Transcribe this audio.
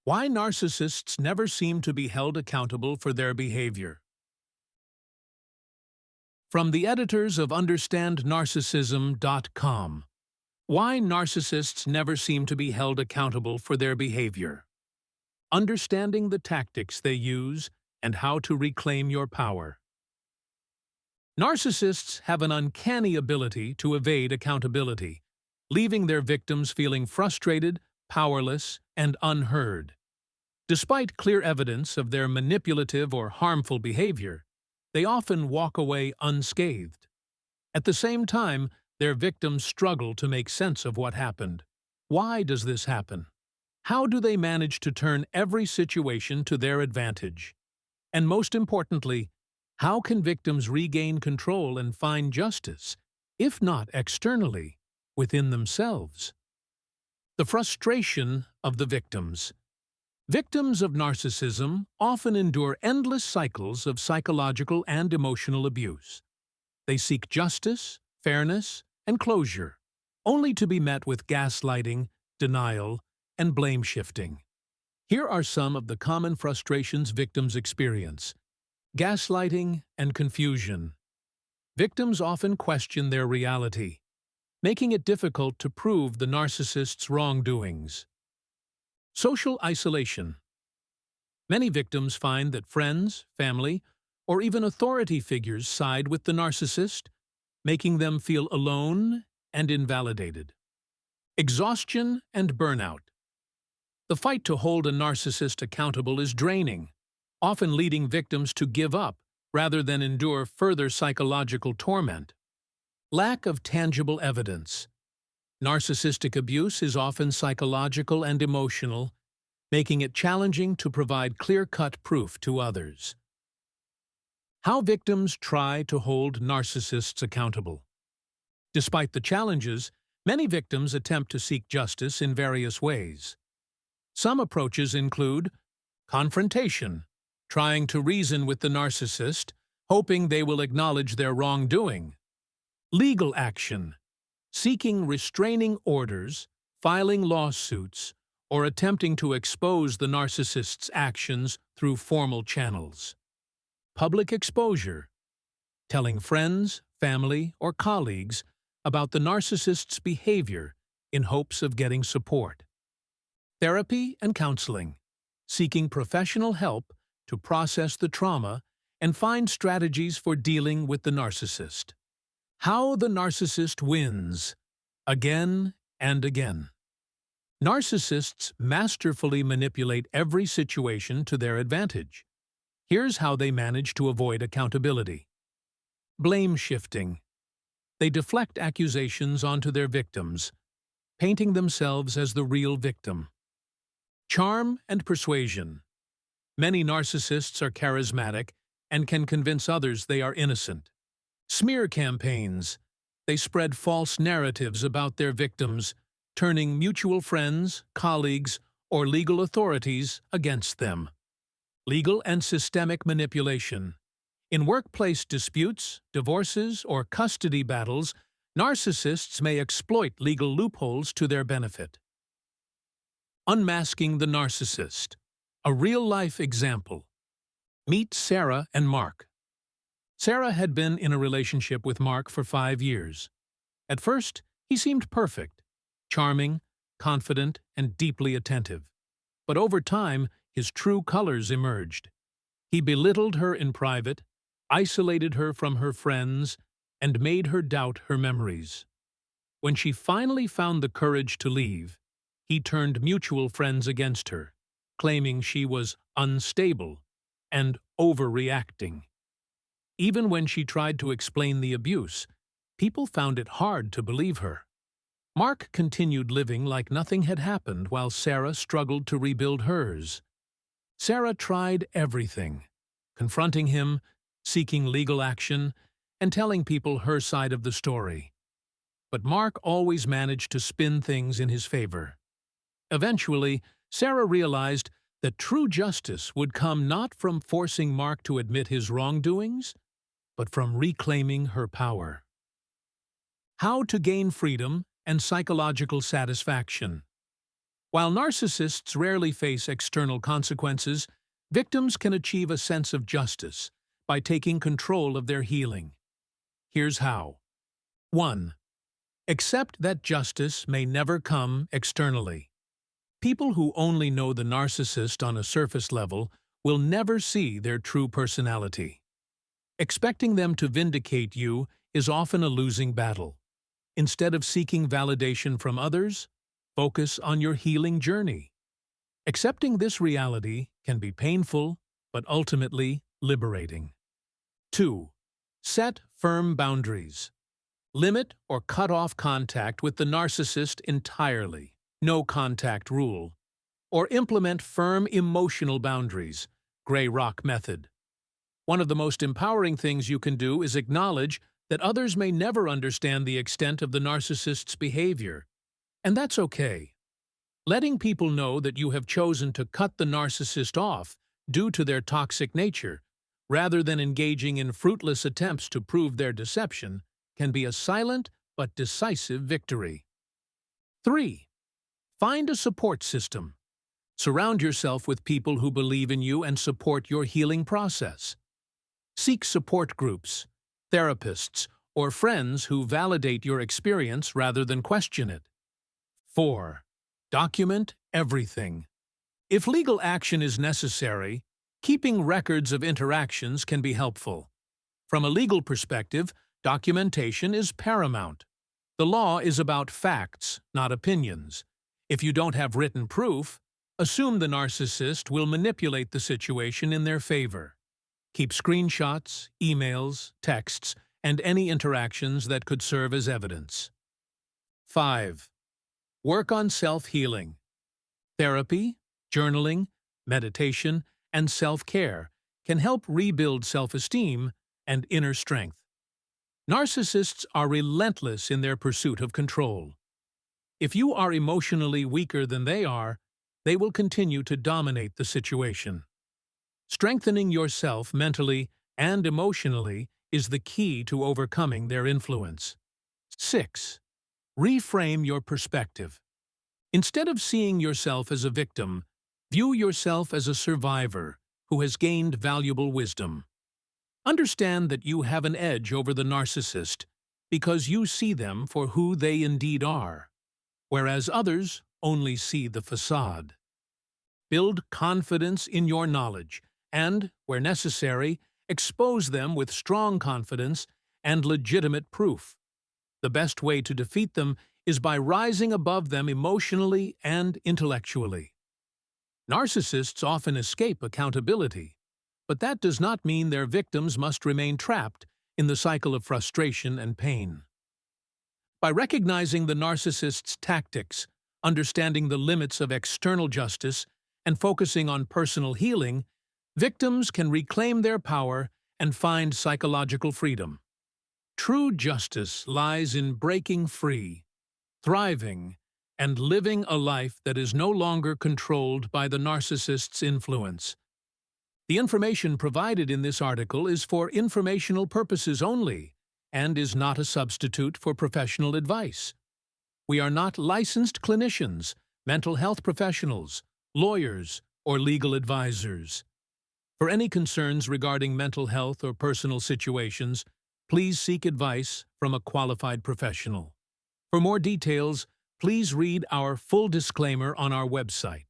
Why narcissists never seem to be held accountable for their behavior. From the editors of UnderstandNarcissism.com. Why narcissists never seem to be held accountable for their behavior. Understanding the tactics they use and how to reclaim your power. Narcissists have an uncanny ability to evade accountability, leaving their victims feeling frustrated, powerless, and unheard. Despite clear evidence of their manipulative or harmful behavior, they often walk away unscathed. At the same time, their victims struggle to make sense of what happened. Why does this happen? How do they manage to turn every situation to their advantage? And most importantly, how can victims regain control and find justice, if not externally, within themselves? The frustration of the victims. Victims of narcissism often endure endless cycles of psychological and emotional abuse. They seek justice, fairness, and closure, only to be met with gaslighting, denial, and blame shifting. Here are some of the common frustrations victims experience. Gaslighting and confusion. Victims often question their reality, making it difficult to prove the narcissist's wrongdoings. Social isolation. Many victims find that friends, family, or even authority figures side with the narcissist, making them feel alone and invalidated. Exhaustion and burnout. The fight to hold a narcissist accountable is draining, often leading victims to give up rather than endure further psychological torment. Lack of tangible evidence. Narcissistic abuse is often psychological and emotional, making it challenging to provide clear-cut proof to others. How victims try to hold narcissists accountable. Despite the challenges, many victims attempt to seek justice in various ways. Some approaches include confrontation, trying to reason with the narcissist, hoping they will acknowledge their wrongdoing. Legal action, seeking restraining orders, filing lawsuits, or attempting to expose the narcissist's actions through formal channels. Public exposure, telling friends, family, or colleagues about the narcissist's behavior in hopes of getting support. Therapy and counseling, seeking professional help to process the trauma and find strategies for dealing with the narcissist. How the narcissist wins, again and again. Narcissists masterfully manipulate every situation to their advantage. Here's how they manage to avoid accountability. Blame shifting. They deflect accusations onto their victims, painting themselves as the real victim. Charm and persuasion. Many narcissists are charismatic and can convince others they are innocent. Smear campaigns. They spread false narratives about their victims, turning mutual friends, colleagues, or legal authorities against them. Legal and systemic manipulation. In workplace disputes, divorces, or custody battles, narcissists may exploit legal loopholes to their benefit. Unmasking the narcissist. A real-life example. Meet Sarah and Mark. Sarah had been in a relationship with Mark for 5 years. At first, he seemed perfect, charming, confident, and deeply attentive. But over time, his true colors emerged. He belittled her in private, isolated her from her friends, and made her doubt her memories. When she finally found the courage to leave, he turned mutual friends against her, claiming she was unstable and overreacting. Even when she tried to explain the abuse, people found it hard to believe her. Mark continued living like nothing had happened while Sarah struggled to rebuild hers. Sarah tried everything, confronting him, seeking legal action, and telling people her side of the story. But Mark always managed to spin things in his favor. Eventually, Sarah realized that true justice would come not from forcing Mark to admit his wrongdoings, but from reclaiming her power. How to gain freedom and psychological satisfaction. While narcissists rarely face external consequences, victims can achieve a sense of justice by taking control of their healing. Here's how. 1. Accept that justice may never come externally. People who only know the narcissist on a surface level will never see their true personality. Expecting them to vindicate you is often a losing battle. Instead of seeking validation from others, focus on your healing journey. Accepting this reality can be painful, but ultimately liberating. 2. Set firm boundaries. Limit or cut off contact with the narcissist entirely, no contact rule, or implement firm emotional boundaries, gray rock method. One of the most empowering things you can do is acknowledge that others may never understand the extent of the narcissist's behavior, and that's okay. Letting people know that you have chosen to cut the narcissist off due to their toxic nature, rather than engaging in fruitless attempts to prove their deception, can be a silent but decisive victory. 3. Find a support system. Surround yourself with people who believe in you and support your healing process. Seek support groups, therapists, or friends who validate your experience rather than question it. 4. Document everything. If legal action is necessary, keeping records of interactions can be helpful. From a legal perspective, documentation is paramount. The law is about facts, not opinions. If you don't have written proof, assume the narcissist will manipulate the situation in their favor. Keep screenshots, emails, texts, and any interactions that could serve as evidence. 5. Work on self-healing. Therapy, journaling, meditation, and self-care can help rebuild self-esteem and inner strength. Narcissists are relentless in their pursuit of control. If you are emotionally weaker than they will continue to dominate the situation. Strengthening yourself mentally and emotionally is the key to overcoming their influence. 6. Reframe your perspective. Instead of seeing yourself as a victim, view yourself as a survivor who has gained valuable wisdom. Understand that you have an edge over the narcissist because you see them for who they indeed are, whereas others only see the facade. Build confidence in your knowledge and, where necessary, expose them with strong confidence and legitimate proof. The best way to defeat them is by rising above them emotionally and intellectually. Narcissists often escape accountability, but that does not mean their victims must remain trapped in the cycle of frustration and pain. By recognizing the narcissist's tactics, understanding the limits of external justice, and focusing on personal healing, victims can reclaim their power and find psychological freedom. True justice lies in breaking free, thriving, and living a life that is no longer controlled by the narcissist's influence. The information provided in this article is for informational purposes only and is not a substitute for professional advice. We are not licensed clinicians, mental health professionals, lawyers, or legal advisors. For any concerns regarding mental health or personal situations, please seek advice from a qualified professional. For more details, please read our full disclaimer on our website.